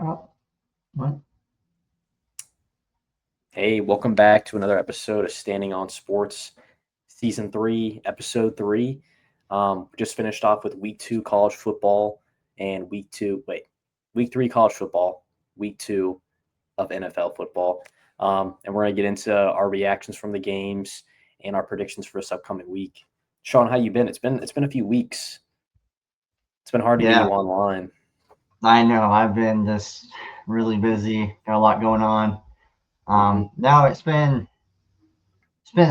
Oh, what? Hey, welcome back to another episode of Standing on Sports, Season 3, Episode 3. We just finished off with Week 2 college football and Week 3 college football, Week 2 of NFL football. And we're going to get into our reactions from the games and our predictions for this upcoming week. Sean, how you been? It's been a few weeks. It's been hard to get Yeah, you online. I know. I've been just really busy. Got a lot going on. Mm-hmm. No, it's been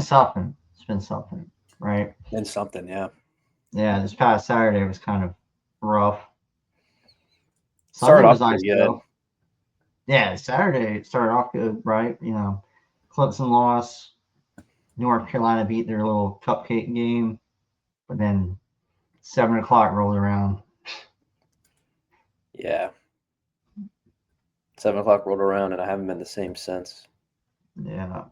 something. It's been something, right? Been something, yeah. Yeah, this past Saturday was kind of rough. Sunday Started was off nice pretty good. though. Yeah, Saturday started off good, right? Clemson lost. North Carolina beat their little cupcake game, but then 7 o'clock rolled around. Yeah. 7 o'clock rolled around and I haven't been the same since. Yeah,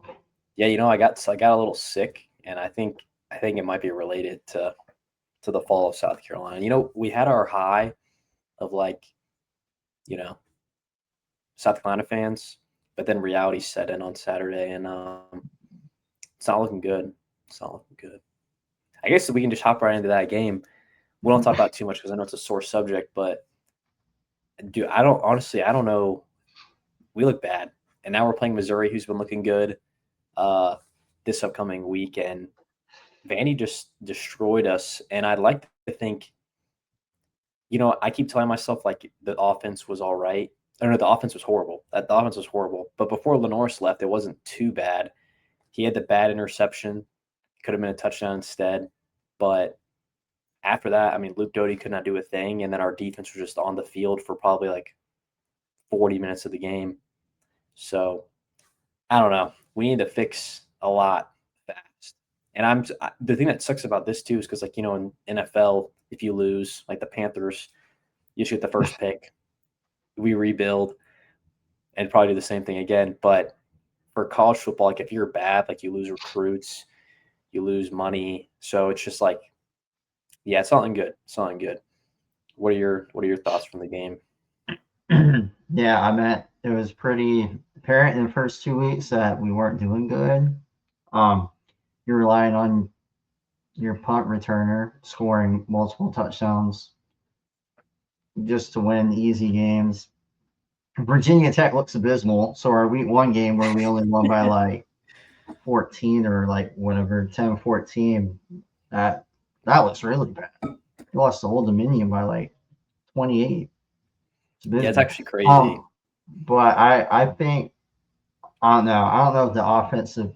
Yeah, I got a little sick, and I think it might be related to the fall of South Carolina. We had our high of you know South Carolina fans, but then reality set in on Saturday, and it's not looking good. It's not looking good. I guess we can just hop right into that game. We don't talk about it too much because I know it's a sore subject, but dude, I don't know. We look bad, and now we're playing Missouri, who's been looking good uh, this upcoming week, and Vandy just destroyed us. And I'd like to think, I keep telling myself like the offense was all right. Or no, the offense was horrible. That the offense was horrible. But before Lenoris left, it wasn't too bad. He had the bad interception. Could have been a touchdown instead. But after that, I mean, Luke Doty could not do a thing. And then our defense was just on the field for probably like 40 minutes of the game. So I don't know. We need to fix a lot fast. And the thing that sucks about this too is because in NFL, if you lose, like the Panthers, you shoot the first pick, we rebuild, and probably do the same thing again. But for college football, like if you're bad, like you lose recruits, you lose money. So it's just like, yeah, it's not good. It's not good. What are your thoughts from the game? yeah. I meant it was pretty apparent in the first 2 weeks that we weren't doing good. Um, you're relying on your punt returner scoring multiple touchdowns just to win easy games. Virginia Tech looks abysmal. So our week one game where we only won by like 14 or like whatever, 10-14, that that looks really bad. We lost the Old Dominion by like 28. It's Yeah, it's abysmal. actually crazy. But I think I don't know. I don't know if the offensive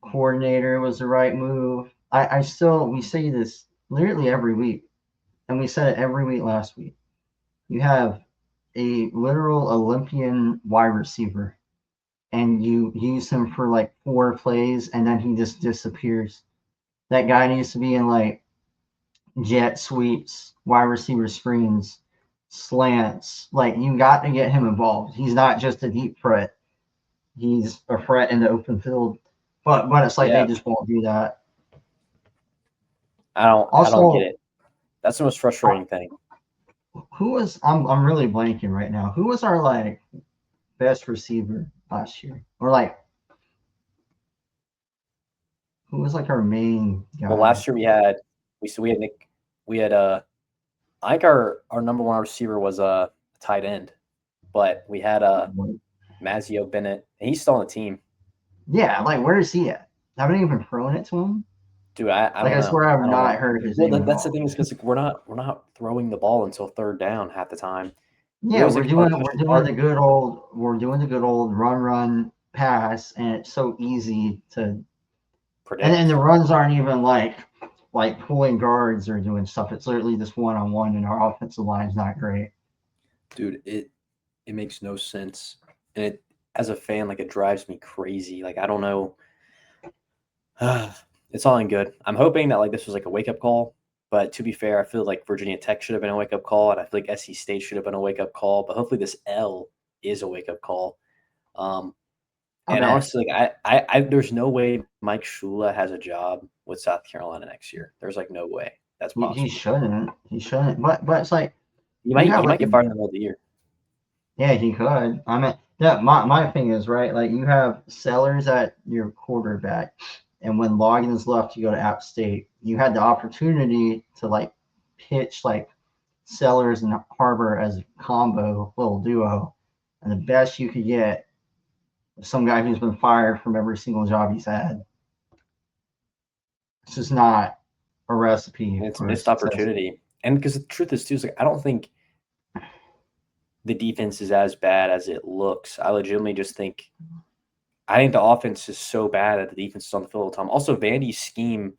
coordinator was the right move. I still we say this literally every week, and we said it every week last week. You have a literal Olympian wide receiver, and you use him for like 4 plays, and then he just disappears. That guy needs to be in like jet sweeps, wide receiver screens, slants. Like you got to get him involved. He's not just a deep threat. He's a threat in the open field. But it's like they Yeah, just won't do that. I don't get Also, it. That's the most uh, frustrating thing. who was I'm really blanking right now. Who was our like best receiver last year? Or like who was like our main Well, guy? last year we had Nick, we had I think our number one receiver was a tight end, but we had Mazio Bennett, and he's still on the team. Yeah, like where is he at? Haven't even thrown it to him. Dude, I Like don't I know. swear I've I don't not know. heard his Well, name at that's the all. thing is because we're not throwing the ball until third down half the time. We Yeah, always we're like our doing touch we're doing our the good old we're doing the good old run pass, and it's so easy to and the predict. runs aren't even like pulling guards or doing stuff. It's literally just one on one, and our offensive line's not great. Dude, it makes no sense, and it as a fan, like it drives me crazy. Like I don't know. It's all in good. I'm hoping that like this was like a wake up call. But to be fair, I feel like Virginia Tech should have been a wake up call, and I feel like SC State should have been a wake up call. But hopefully, this L is a wake up call. Um, I and bet honestly, like there's no way Mike Shula has a job with South Carolina next year. There's like no way that's he possible. shouldn't. He shouldn't. But it's like He you might have he like might get fired in the middle of the year. Yeah, he could. I mean, yeah. My thing is right. Like you have Sellers at your quarterback, and when Loggins left to go to App State, you had the opportunity to like pitch like Sellers and Harbor as a combo little duo, and the best you could get was some guy who's been fired from every single job he's had. It's just not a recipe And it's a for missed success. opportunity. And because the truth is too, is like I don't think the defense is as bad as it looks. I legitimately just think I think the offense is so bad that the defense is on the field all the time. Also, Vandy's scheme,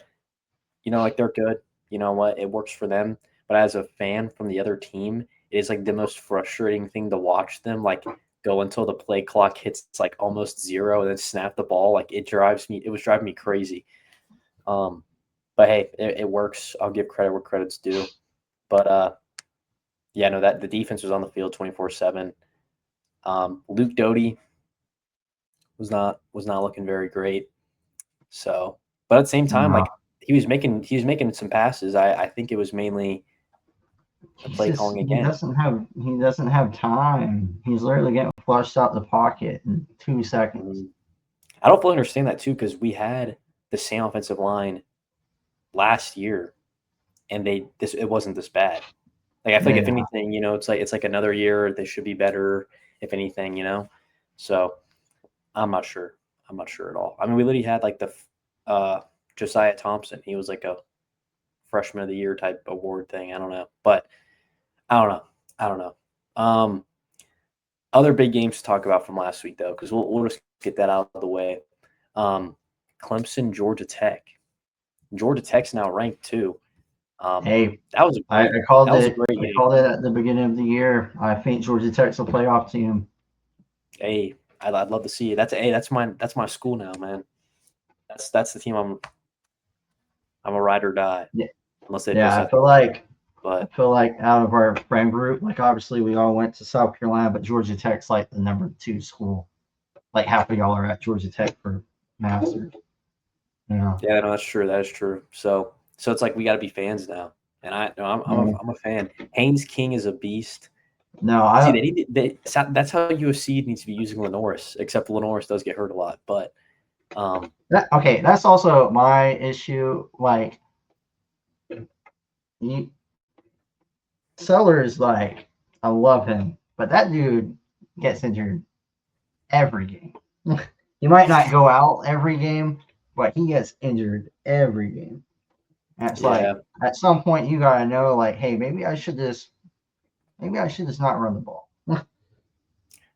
like they're good. You know what? It works for them. But as a fan from the other team, it is like the most frustrating thing to watch them like go until the play clock hits like almost zero and then snap the ball. Like it was driving me crazy. But hey, it works. I'll give credit where credit's due. But yeah, no, that the defense was on the field 24/7. Luke Doty was not looking very great. So, but at the same time, No, like he was making some passes. I think it was mainly the he's play just calling again. he doesn't have time. He's literally getting flushed out the pocket in 2 seconds. Mhm. I don't fully understand that too because we had the same offensive line last year, and it wasn't this bad. Like I feel like if Yeah, anything, it's like another year. They should be better. If anything. So I'm not sure. I'm not sure at all. I mean, we literally had like the Josiah Thompson. He was like a freshman of the year type award thing. I don't know, but I don't know. I don't know. Um, Other big games to talk about from last week though, because we'll just get that out of the way. Um, Clemson, Georgia Tech. Georgia Tech's now ranked too. Um, hey, that was a I, great. I called That was a it. great I game. called it at the beginning of the year. I think Georgia Tech's a playoff team. Hey, I'd love to see it. That's my school now, man. That's the team I'm a ride or die Yeah, unless they play yeah. South I But feel like out of our friend group, like obviously we all went to South Carolina, but Georgia Tech's like the number 2 school. Like half of y'all are at Georgia Tech for masters. Yeah. yeah, no, that's true. That is true. So it's like we got to be fans now, and I no, I'm a fan. Haynes King is a beast. No, See, I that's how USC needs to be using Lenoris, except Lenoris does get hurt a lot. But okay. That's also my issue. Like, you, Sellers, like, I love him, but that dude gets injured every game. He might not go out every game, but he gets injured every game. And it's yeah, like at some point you gotta know, like, hey, maybe I should just not run the ball,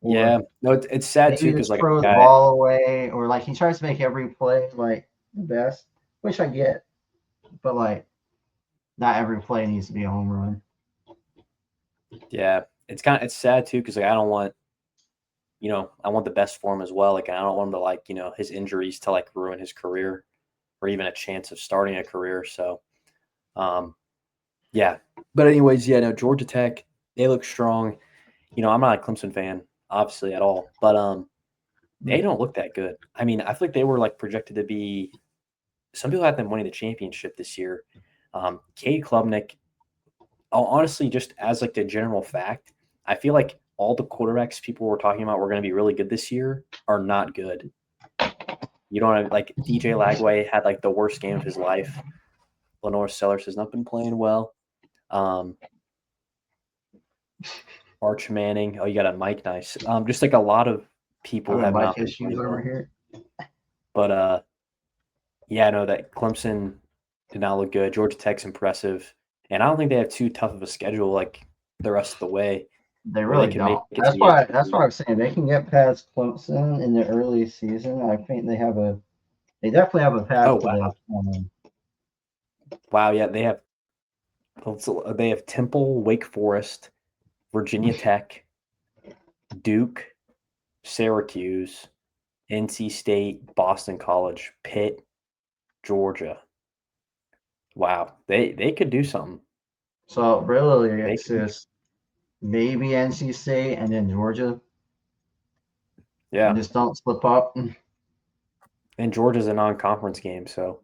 yeah, or no, it's sad too maybe because just like throw the I ball away, or like he tries to make every play like the best, which I get, but like not every play needs to be a home run. yeah, it's sad too because like I want the best for him as well. Like I don't want him to his injuries to like ruin his career or even a chance of starting a career. So um, yeah, but anyways, yeah, no, Georgia Tech they look strong. I'm not a Clemson fan obviously at all, but they don't look that good. I mean, I feel like they were like projected to be. Some people had them winning the championship this year. Cade Klubnik, honestly, just as like the general fact, I feel like all the quarterbacks people were talking about were going to be really good this year are not good. You don't like DJ Lagway had like the worst game of his life. Lenore Sellers has not been playing well. Um, Arch Manning, oh, you got a Mike Nice. Just like a lot of people Having have mic not been issues playing over well. here. But yeah, I know that Clemson did not look good. Georgia Tech's impressive, and I don't think they have too tough of a schedule like the rest of the way, They where they really can don't. make it to the That's SEC. why I'm saying they can get past Clemson in the early season. I think they definitely have a Oh path to wow, the wow, yeah, they have Temple, Wake Forest, Virginia Tech, Duke, Syracuse, NC State, Boston College, Pitt, Georgia. Wow, they could do something. so really They it's could do, just maybe NC State and then Georgia and yeah. just don't slip up. And Georgia's a non-conference game, so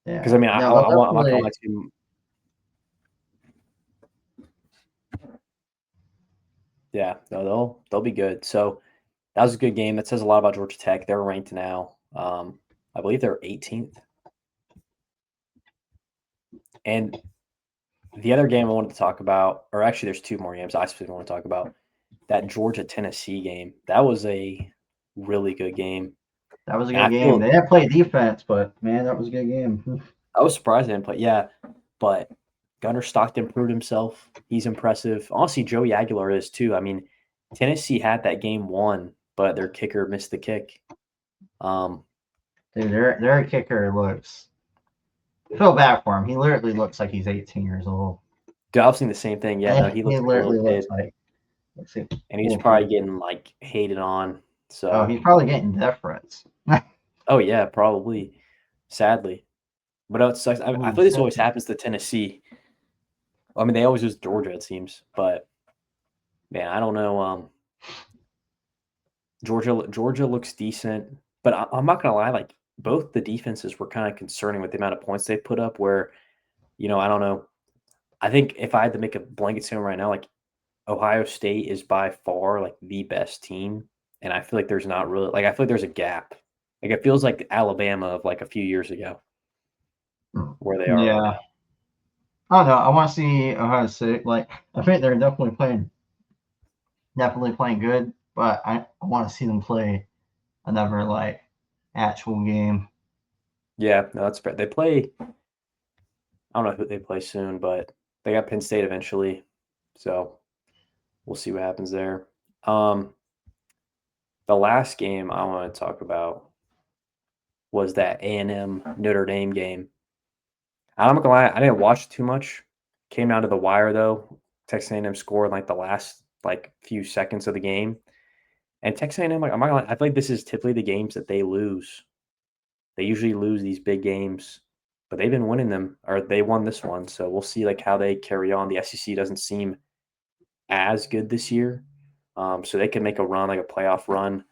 because I Yeah. mean, No, they'll I'm not gonna definitely lie to you. Yeah, no, they'll be good. So that was a good game. That says a lot about Georgia Tech. They're ranked now. I believe they're 18th. And the other game I wanted to talk about, or actually, there's two more games I specifically want to talk about. That Georgia Tennessee game. That was a really good game. That was a And good I game. feel They didn't play defense, but man, that was a good game. I was surprised they didn't play. Yeah, but Gunnar Stockton proved himself. He's impressive. Honestly, Joey Aguilar is too. I mean, Tennessee had that game won, but their kicker missed the kick. Um, Dude, their kicker looks. I feel bad for him. He literally looks like he's 18 years old. dude, I was seeing the same thing. Yeah, no, he He looks like a little literally looks kid, like. Let's see. and he's probably getting like hated on. Oh, So, he's probably getting deference. oh yeah, probably. Sadly, but it sucks. I Holy feel this shit. always happens to Tennessee. I mean, they always lose Georgia, it seems, but man, I don't know. Georgia looks decent, but I'm not gonna lie. Like both the defenses were kind of concerning with the amount of points they put up. Where I don't know. I think if I had to make a blanket statement right now, like Ohio State is by far like the best team, and I feel like there's not really like I feel like there's a gap. Like it feels like Alabama of like a few years ago where they are right Yeah. now. I don't know. I want to see Ohio State. Like, I think they're definitely playing good, but I want to see them play another like actual game. Yeah, no, that's fair. They play. I don't know who they play soon, but they got Penn State eventually, so we'll see what happens there. Um, the last game I want to talk about was that A&M Notre Dame game. I'm not gonna lie, I didn't watch too much. Came down to the wire though. Texas A&M scored like the last like few seconds of the game, and Texas A&M, like I'm not gonna lie, I feel like this is typically the games that they lose. They usually lose these big games, but they've been winning them, or they won this one. So we'll see like how they carry on. The SEC doesn't seem as good this year, so they can make a run, like a playoff run.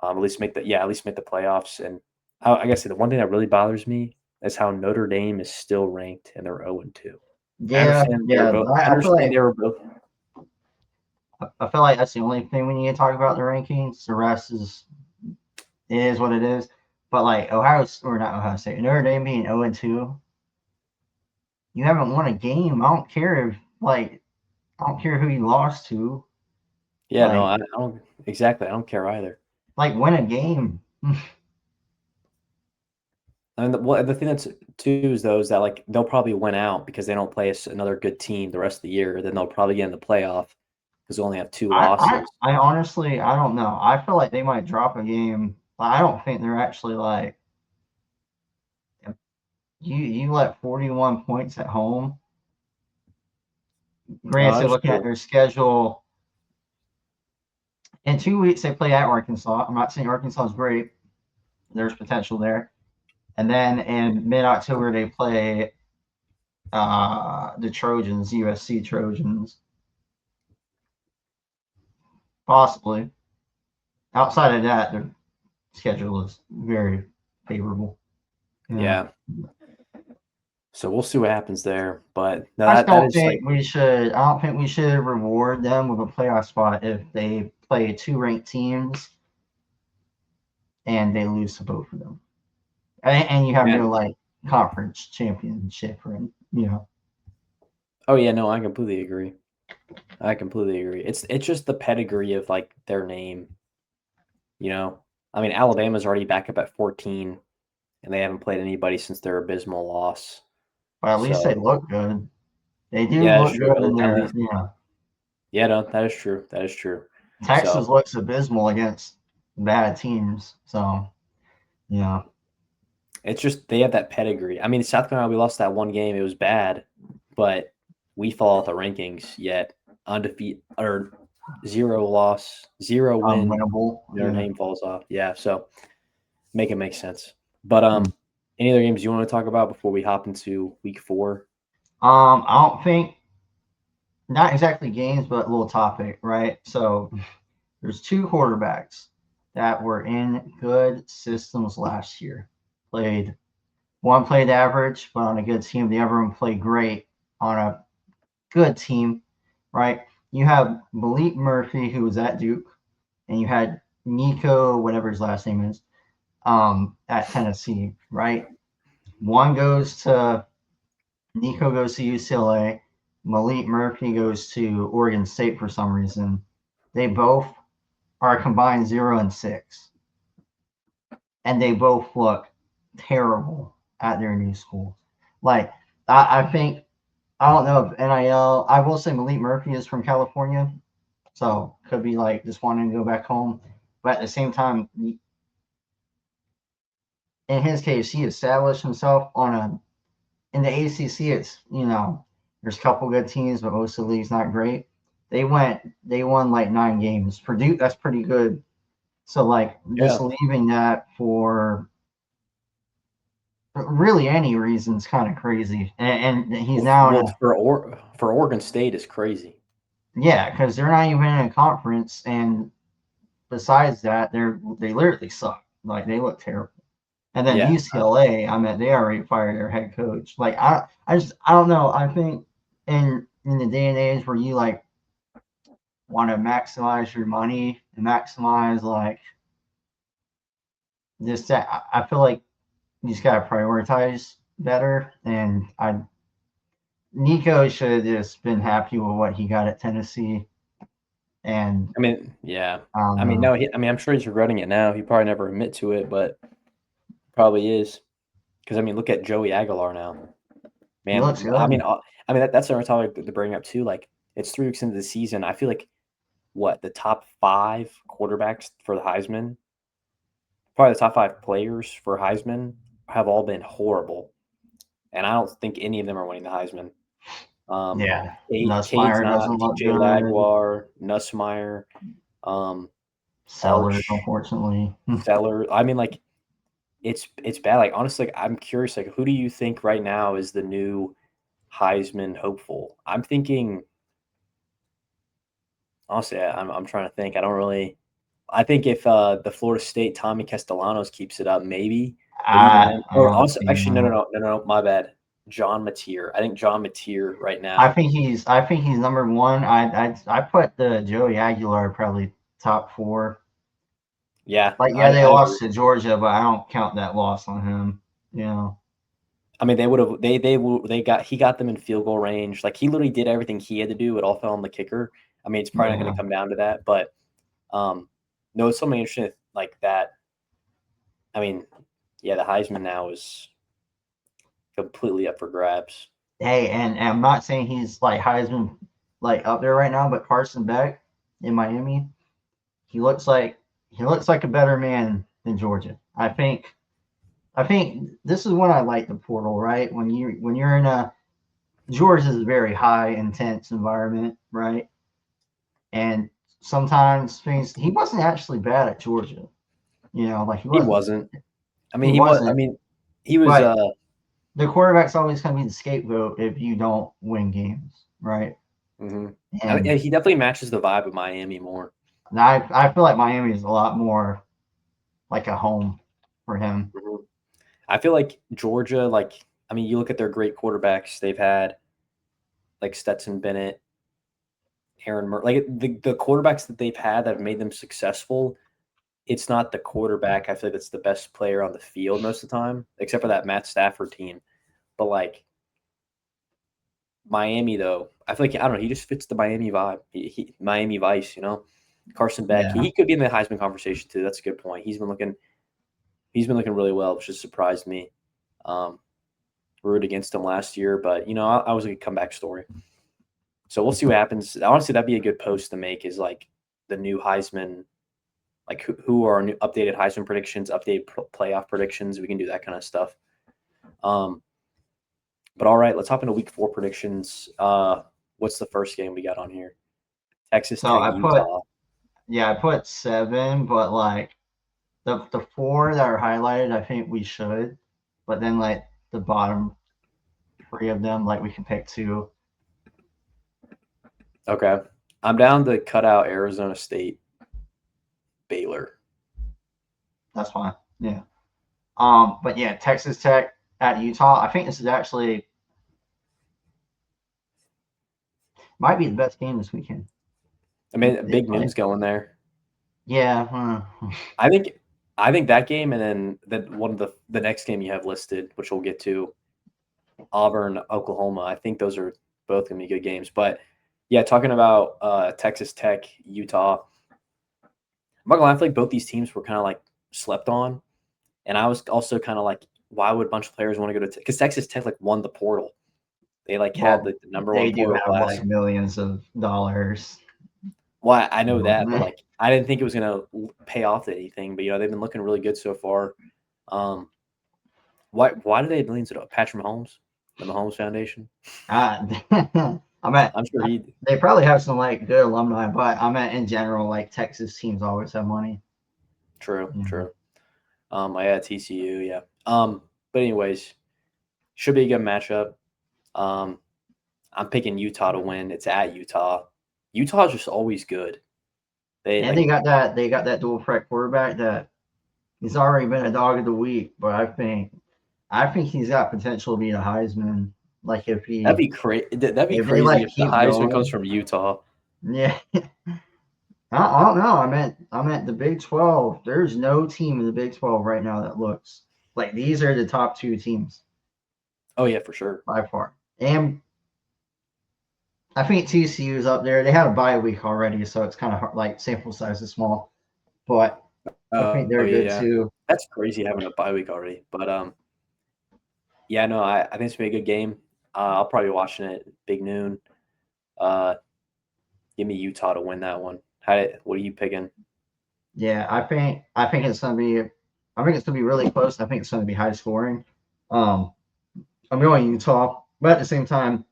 At least make the playoffs. And I guess the one thing that really bothers me is how Notre Dame is still ranked and they're 0-2. I Yeah, understand they were yeah. both. I I feel understand like they were both. that's the only thing we need to talk about the rankings. The rest is what it is. But like not Ohio State, Notre Dame being 0-2, you haven't won a game. I don't care who you lost to. Yeah, no, Like I don't exactly. I don't care either. win a game. And the thing that's too is though is that like they'll probably win out because they don't play another good team the rest of the year. Then they'll probably get in the playoff because they only have two losses. I honestly I don't know. I feel like they might drop a game. I don't think they're actually like you let 41 points at home. No, Granted, that's looking at true. their schedule, in 2 weeks they play at Arkansas. I'm not saying Arkansas is great. There's potential there. And then in mid-October they play the Trojans, USC Trojans, possibly. Outside of that, their schedule is very favorable. Yeah. Yeah. So we'll see what happens there. But no, I just that don't is like think we should. I don't think we should reward them with a playoff spot if they play two ranked teams and they lose to both of them, and you have man. no like conference championship or Oh yeah, no, I completely agree. I completely agree. It's just the pedigree of like their name, you know. I mean, Alabama's already back up at 14, and they haven't played anybody since their abysmal loss. But at least they So look good. They do yeah, that's look true. good in At their least, yeah, no, that is true. That is true. Texas So looks abysmal against bad teams. So yeah, it's just they have that pedigree. I mean, South Carolina, we lost that one game. It was bad, but we fall out the rankings yet undefeated or zero loss, zero win. unwinnable. Their Yeah. name falls off. Yeah, so make it make sense. But Mm. any other games you want to talk about before we hop into week 4? I don't think not exactly games, but a little topic, right? So there's two quarterbacks that were in good systems last year. One played average, but on a good team. The other one played great on a good team, right? you have Malik Murphy, who was at Duke, and you had Nico, whatever his last name is, at Tennessee, right? One goes to Nico goes to UCLA. Malik Murphy goes to Oregon State for some reason. They both are combined 0-6, and they both look terrible at their new school. Like I think I don't know if NIL. I will say Malik Murphy is from California, so could be like just wanting to go back home. But at the same time, in his case, he established himself on a in the ACC. It's there's a couple good teams, but most of the league's not great. They won like 9 games. Purdue, that's pretty good. So like just Yeah. leaving that for really any reason is kind of crazy. And he's now in Well, a for Oregon State is crazy. yeah, because they're not even in a conference, and besides that, they literally suck. Like they look terrible. And then Yeah. UCLA, I mean, they already fired their head coach. Like I don't know. I think in the day and age where you like want to maximize your money and maximize like this that I feel like you just gotta prioritize better. And I Nico should have just been happy with what he got at Tennessee. And I mean, yeah. I don't I mean, know. no. I mean, I'm sure he's regretting it now. He probably never admit to it, but probably is. Because I mean, look at Joey Aguilar now. He looks Man, good. I mean that's another topic to bring up too. Like, it's 3 weeks into the season. I feel like what the top 5 quarterbacks for the Heisman, probably the top 5 players for Heisman, have all been horrible, and I don't think any of them are winning the Heisman. Yeah. Cade's Nussmeier not, doesn't look DJ good. Jaguar, Nussmeyer, um, Sellers, Arch, unfortunately. Seller. I mean, like it's bad. Like honestly, like, I'm curious. Like, who do you think right now is the new Heisman hopeful? I'm thinking honestly. I'm trying to think. I don't really. I think if the Florida State Tommy Castellanos keeps it up, maybe. But even then, I or don't also see actually him. no, my bad. John Mateer. I think John Mateer right I now. think he's number one. I put the Joey Aguilar probably top four. Yeah, Like yeah, they I agree. lost to Georgia, but I don't count that loss on him. You know. I mean, they would have they got he got them in field goal range. Like he literally did everything he had to do. It all fell on the kicker. I mean, it's probably not going Yeah. to come down to that, but no, it's something interesting like that. I mean, yeah, the Heisman now is completely up for grabs. Hey, and I'm not saying he's like Heisman like up there right now, but Carson Beck in Miami, he looks like a better man than Georgia. I think this is when I like the portal, right? When you're in a Georgia's a very high intense environment, right? And sometimes things he wasn't actually bad at Georgia. Like He wasn't. I he mean, he was. I wasn't, mean, he was. but the quarterback's always going to be the scapegoat if you don't win games, right? Mhm. I And mean, he definitely matches the vibe of Miami more. I feel like Miami is a lot more like a home for him. Mhm. I feel like Georgia. Like, I mean, you look at their great quarterbacks they've had, like Stetson Bennett, Aaron Murray, like the quarterbacks that they've had that have made them successful. It's not the quarterback. I feel like that's the best player on the field most of the time, except for that Matt Stafford team. But like Miami, though, I feel like I don't know. He just fits the Miami vibe. Miami Vice, Carson Beck. Yeah, He could be in the Heisman conversation too. That's a good point. He's been looking really well, which has surprised me. Um, Root against him last year, but I was a good comeback story. So we'll see what happens. Honestly, that'd be a good post to make. Is like the new Heisman, like who are new updated Heisman predictions, updated playoff predictions. We can do that kind of stuff. But all right, let's hop into week 4 predictions. What's the first game we got on here? Texas so Tech, Utah. I put 7, but like the 4 that are highlighted, I think we should, but then like the bottom 3 of them, like we can pick 2. Okay. I'm down to cut out Arizona State, Baylor. That's fine. Yeah. But yeah, Texas Tech at Utah. I think this is actually might be the best game this weekend. I mean, They big play. news going there. Yeah. I think I think that game and then one of the next game you have listed, which we'll get to, Auburn, Oklahoma. I think those are both gonna be good games. But yeah, talking about Texas Tech, Utah. I'm not gonna lie, I feel like both these teams were kind of like slept on, and I was also kind of like, why would a bunch of players want to go to? Because Texas Tech like won the portal. They like had Well, the number one they do portal have class. like millions of dollars. Well, I know that, but Mhm. like I didn't think it was gonna pay off to anything. But they've been looking really good so far. Um, why do they have millions of dollars? Patrick Mahomes, the Mahomes Foundation. I mean, I'm sure he. they probably have some like good alumni, but I mean, in general, like Texas teams always have money. True, Yeah. true. I had TCU, yeah. But anyways, should be a good matchup. Um, I'm picking Utah to win. It's at Utah. Utah's just always good. They And like, they got that dual threat quarterback that he's already been a dog of the week, but I think he's got potential to be a Heisman. Like that'd be crazy. That'd be if they crazy like if the keep Heisman comes going. from Utah. Yeah. I don't know. I meant the Big 12. There's no team in the Big 12 right now that looks like these are the top two teams Oh yeah, for sure. by far. And I think TCU is up there. They had a bye week already, so it's kind of hard, like sample size is small, but I think Oh they're good yeah, too. that's crazy having a bye week already. But yeah, no, I think it's gonna be a good game. I'll probably be watching it big noon. Uh, give me Utah to win that one. What are you picking? Yeah, I think it's gonna be I think it's gonna be really close. I think it's gonna be high scoring. Um, I'm going Utah, but at the same time,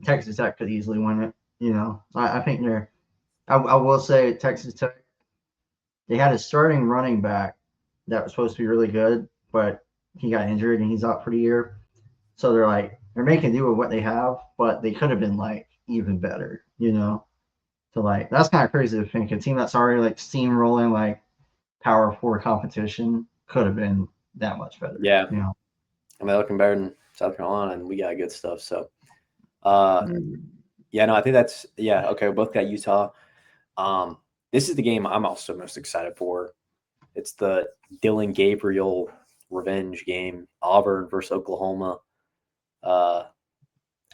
Texas Tech could easily win it. I think they're. I will say Texas Tech. They had a starting running back that was supposed to be really good, but he got injured and he's out for the year. So they're making do with what they have, but they could have been like even better. So like that's kind of crazy to think a team that's already like steamrolling like Power Four competition could have been that much better. Yeah, I mean, looking better than South Carolina, and we got good stuff. So, uh, Mm. yeah, no, I think that's yeah. Okay, we both got Utah. Um, this is the game I'm also most excited for. It's the Dylan Gabriel revenge game, Auburn versus Oklahoma. Uh,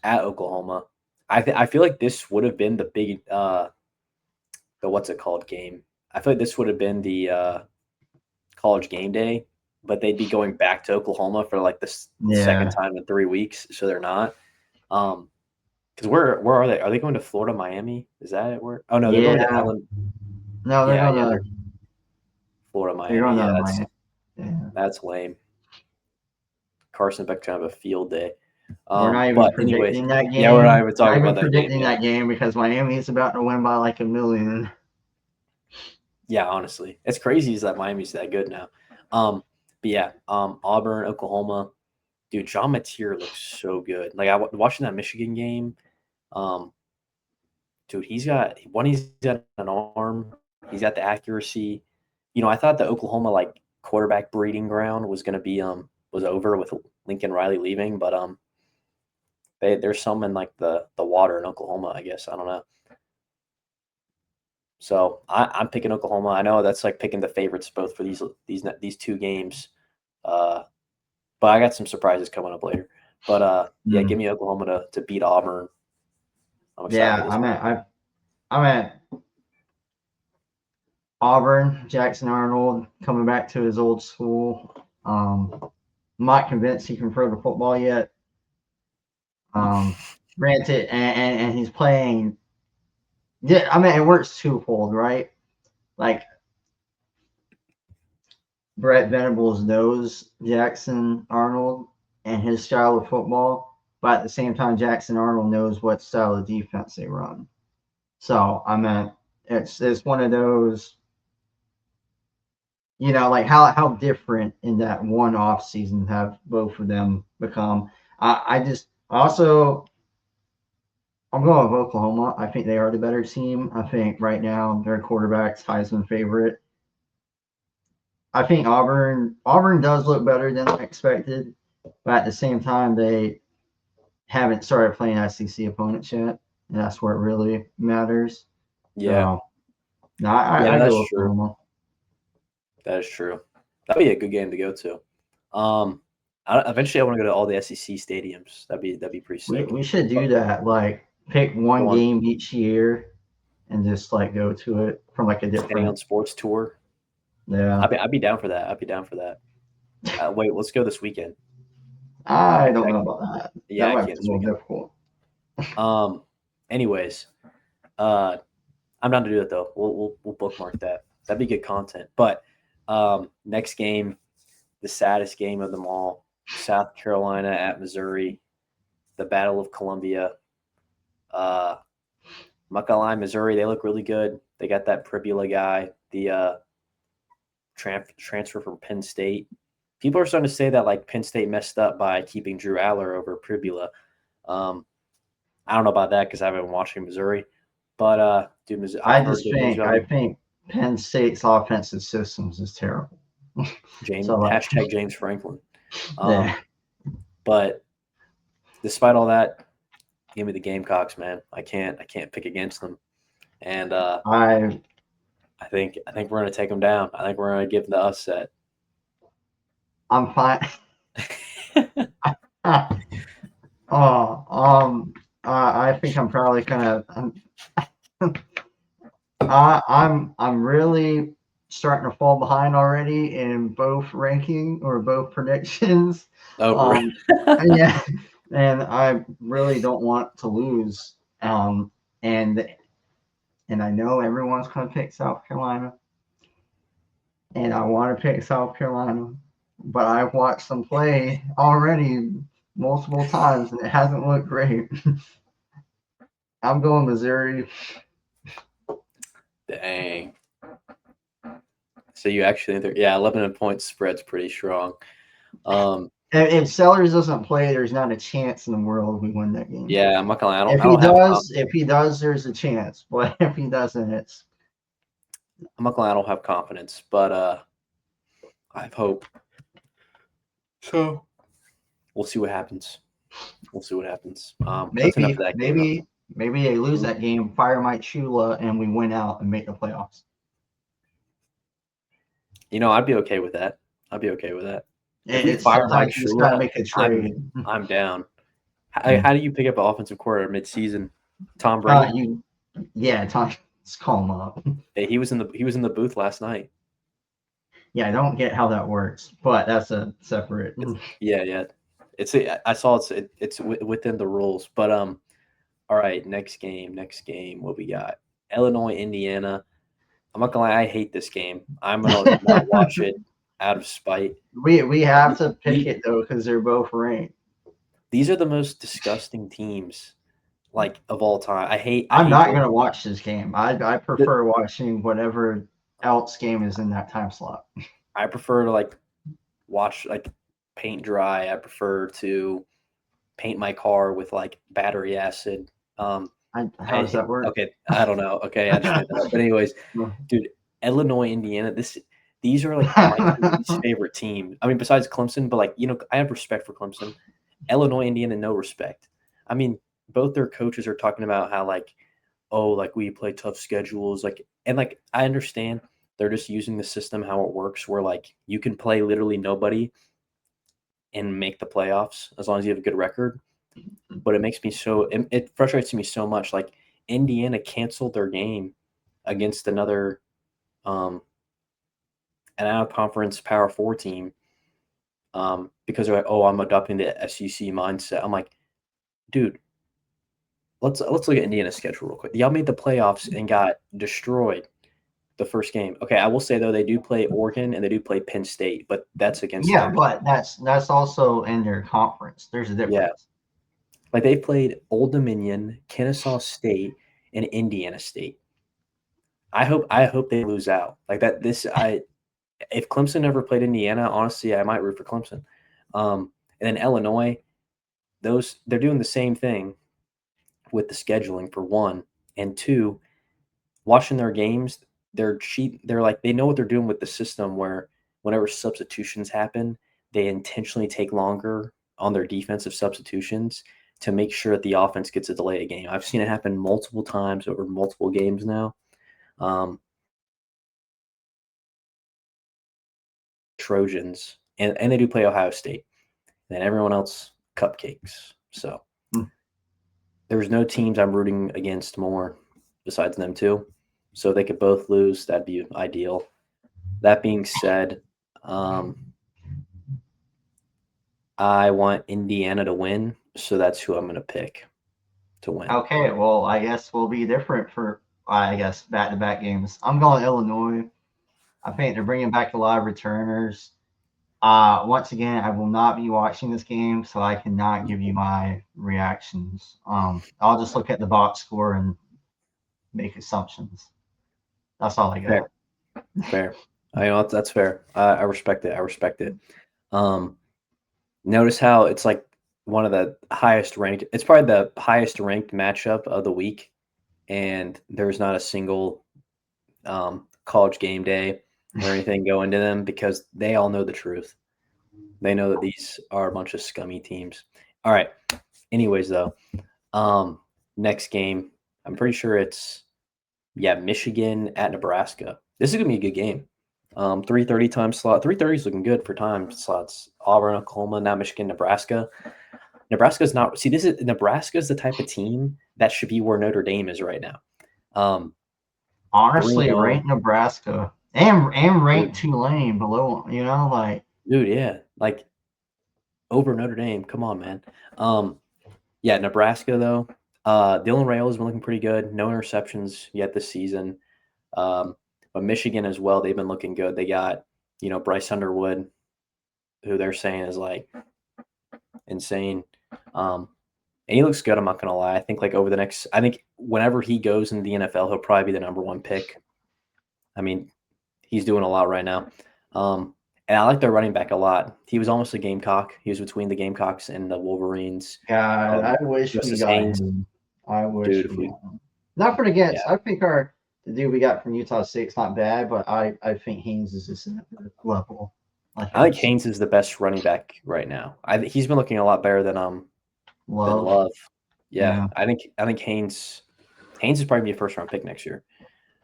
at Oklahoma, I feel like this would have been the what's it called game. I feel like this would have been the college game day, but they'd be going back to Oklahoma for like the second Yeah, time in 3 weeks, so they're not. Because where are they? Are they going to Florida, Miami? Is that it? Where? Oh no, they're going to yeah. Ellen. No, Yeah, they're Florida, they're Miami. going Yeah, to Miami. Yeah. that's lame. Carson Beck kind of a field day. We're not even But anyways, predicting that yeah, we're not game. even Not talking even about that game. predicting Yeah, that game because Miami's about to win by like a million. yeah. Honestly, it's crazy is that Miami's that good now. But yeah, Auburn, Oklahoma, dude, John Mateer looks so good. Like watching that Michigan game. Um, dude, he's got an arm, he's got the accuracy. I thought the Oklahoma like quarterback breeding ground was gonna be was over with Lincoln Riley leaving, but there's some in like the water in Oklahoma, I guess. I don't know. So I'm picking Oklahoma. I know that's like picking the favorites both for these two games. Uh, but I got some surprises coming up later. But yeah, give Mm. me Oklahoma to beat Auburn. I'm excited for Yeah, this one. I'm at Auburn. Jackson Arnold coming back to his old school. I'm not convinced he can throw the football yet. Granted, and he's playing. Yeah, I mean it works twofold, right? Like Brett Venables knows Jackson Arnold and his style of football, but at the same time, Jackson Arnold knows what style of defense they run. So I mean, it's one of those, like how different in that one off season have both of them become. I also I'm going with Oklahoma. I think they are the better team. I think right now their quarterback's Heisman favorite. I think Auburn does look better than I expected, but at the same time they haven't started playing SEC opponents yet, and that's where it really matters. Yeah, So no, yeah, I that's go with true. Oklahoma. That is true. That'd be a good game to go to. Eventually, I want to go to all the SEC stadiums. That'd be pretty sick. We should But do that. Like pick go one on, game each year and just like go to it from like a Standing on different. Sports tour. Yeah, I'd be down for that. I'd be down for that. Wait, let's go this weekend. I Yeah, don't know about that. yeah, That I might be can't a this little weekend. difficult. Um. Anyways, uh, I'm down to do that though. We'll bookmark that. That'd be good content. But next game, the saddest game of them all, South Carolina at Missouri, the Battle of Columbia. Uh, I'm not gonna lie, Missouri, they look really good. They got that Pribula guy, the transfer from Penn State. People are starting to say that like Penn State messed up by keeping Drew Aller over Pribula. Um, I don't know about that because I haven't been watching Missouri, but dude, I've heard good things about I think Penn State's offensive systems is terrible. James So like, James Franklin. yeah, But despite all that, give me the Gamecocks, man. I can't pick against them, and I I think we're gonna take them down. I think we're gonna give them the upset. I'm fine. Oh, I think I'm probably gonna. I'm really starting to fall behind already in both ranking or both predictions. Over. Um, yeah, and I really don't want to lose. And and I know everyone's gonna pick South Carolina, and I want to pick South Carolina, but I've watched them play already multiple times, and it hasn't looked great. I'm going Missouri. Dang. So you actually think yeah, 11 point spread's pretty strong. Um, If Sellers doesn't play, there's not a chance in the world we win that game. yeah, I'm not gonna lie, I don't have If he does, there's a chance. But if he doesn't, it's I'm not gonna lie, I don't have confidence, but I have hope. So we'll see what happens. We'll see what happens. That's enough of that game. maybe they lose that game, fire Mike Shula, and we win out and make the playoffs. I'd be okay with that. I'd be okay with that. If we It's fire Mike sometimes you just gotta Shula, make a trade. I'm down. How do you pick up an offensive coordinator mid-season? Tom Brady. Tom, let's call him up. Hey, he was in the booth last night. Yeah, I don't get how that works, but that's a separate. Yeah. I saw it's within the rules, but all right, next game. What we got? Illinois, Indiana. I'm not gonna lie, I hate this game. I'm gonna not watch it out of spite. We have to pick it though because they're both ranked. These are the most disgusting teams, like of all time. I'm not both. gonna watch this game. I prefer watching whatever else game is in that time slot. I prefer to like watch like paint dry. I prefer to paint my car with like battery acid. How does that work? Okay, I don't know. Okay, I just made that up. But anyways, dude, Illinois, Indiana. These are like my least favorite team. I mean, besides Clemson, but like I have respect for Clemson. Illinois, Indiana, no respect. I mean, both their coaches are talking about how like, oh, like we play tough schedules, like, and like I understand they're just using the system how it works, where like you can play literally nobody and make the playoffs as long as you have a good record. But it makes me it frustrates me so much. Like Indiana canceled their game against another an out of conference Power 4 team because they're like, oh, I'm adopting the SEC mindset. I'm like, dude, let's look at Indiana's schedule real quick. Y'all made the playoffs and got destroyed the first game. Okay, I will say though they do play Oregon and they do play Penn State, but that's against them. But that's also in their conference. There's a difference. Yeah. Like they played Old Dominion, Kennesaw State, and Indiana State. I hope they lose out. Like that if Clemson never played Indiana, honestly, I might root for Clemson. And then Illinois, they're doing the same thing with the scheduling for one, and two, watching their games, they're like they know what they're doing with the system where whenever substitutions happen, they intentionally take longer on their defensive substitutions to make sure that the offense gets a delay of game. I've seen it happen multiple times over multiple games now. Um, Trojans, and they do play Ohio State. And then everyone else, cupcakes. So Hmm. there's no teams I'm rooting against more besides them two. So they could both lose. That'd be ideal. That being said, I want Indiana to win, so that's who I'm going to pick to win. Okay, well, I guess we'll be different for, I guess, back-to-back games. I'm going Illinois. I think they're bringing back a lot of returners. Once again, I will not be watching this game, so I cannot give you my reactions. I'll just look at the box score and make assumptions. That's all I Fair, got. fair. I know that's fair. I respect it. I respect it. Um, Notice how it's like one of the highest ranked. It's probably the highest ranked matchup of the week, and there's not a single college game day or anything going to them because they all know the truth. They know that these are a bunch of scummy teams. All right. Anyways, though, next game, I'm pretty sure it's Michigan at Nebraska. This is gonna be a good game. 3:30 time slot. 3:30 is looking good for time slots. Auburn, Oklahoma, now Michigan, Nebraska. Nebraska's not. See, Nebraska's the type of team that should be where Notre Dame is right now. 3 Honestly, zero, rank Nebraska and rank dude. Tulane below. Like Dude, yeah, like over Notre Dame. Come on, man. Nebraska though. Dylan Rail has been looking pretty good. No interceptions yet this season. But Michigan as well, they've been looking good. They got, Bryce Underwood, who they're saying is like insane. And he looks good. I'm not gonna lie. I think whenever he goes into the NFL, he'll probably be the number one pick. I mean, he's doing a lot right now. And I like their running back a lot. He was almost a Gamecock. He was between the Gamecocks and the Wolverines. God, I wish we Justice got Haynes, him. I wish dude. we got him. Not for the Yeah, against. I think the dude we got from Utah State's not bad, but I think Haynes is just another level. Like I I think said, Haynes is the best running back right now. He's been looking a lot better than love. Love. Yeah, Yeah. I think Haynes is probably be a first round pick next year.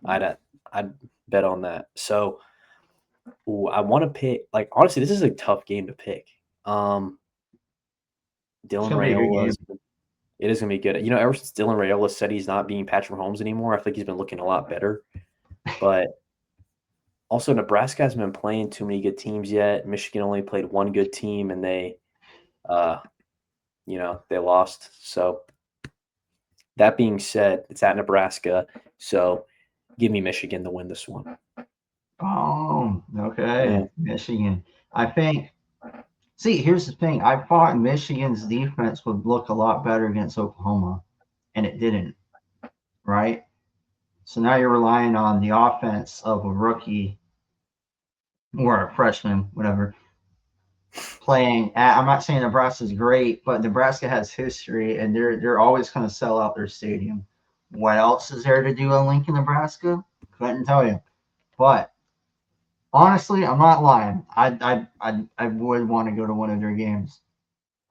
I'd bet on that. So I want to pick, like, honestly, this is a tough game to pick. It's Dylan gonna be a good Rayola, game. it is gonna be good. Ever since Dylan Rayola said he's not being Patrick Mahomes anymore, I think he's been looking a lot better. But also, Nebraska hasn't been playing too many good teams yet. Michigan only played one good team, and uh, they lost. So that being said, it's at Nebraska. So give me Michigan to win this one. Oh, Yeah. okay. Michigan. I think. See, here's the thing. I thought Michigan's defense would look a lot better against Oklahoma, and it didn't. Right. So now you're relying on the offense of a rookie or a freshman, whatever, playing. I'm not saying Nebraska's great, but Nebraska has history, and they're always going to sell out their stadium. What else is there to do in Lincoln, Nebraska? Couldn't tell you. But honestly, I'm not lying. I would want to go to one of their games.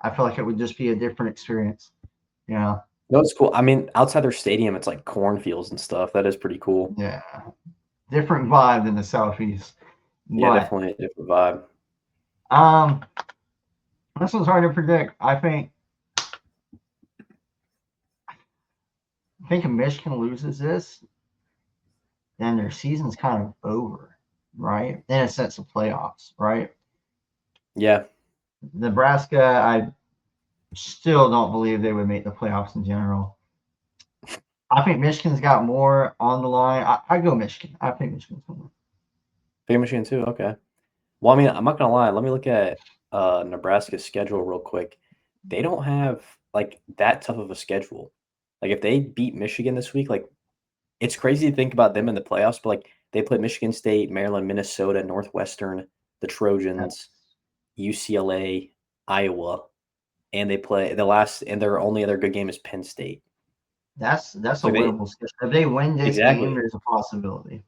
I feel like it would just be a different experience. Yeah, No, it's cool. I mean, outside their stadium, it's like cornfields and stuff. That is pretty cool. yeah, different vibe than the southeast. Yeah, But definitely a different vibe. um, this one's hard to predict. I think if Michigan loses this, then their season's kind of over, right? In a sense of playoffs, right? Yeah. Nebraska, I still don't believe they would make the playoffs in general. I think Michigan's got more on the line. I go Michigan. I think Michigan's going to win. Big Michigan too. Okay. Well, I mean, I'm not gonna lie. Let me look at Nebraska's schedule real quick. They don't have like that tough of a schedule. Like if they beat Michigan this week, like it's crazy to think about them in the playoffs, but like they play Michigan State, Maryland, Minnesota, Northwestern, the Trojans, UCLA, Iowa, and they play and their only other good game is Penn State. That's a So they winnable schedule. If they win this game, exactly, there's a possibility.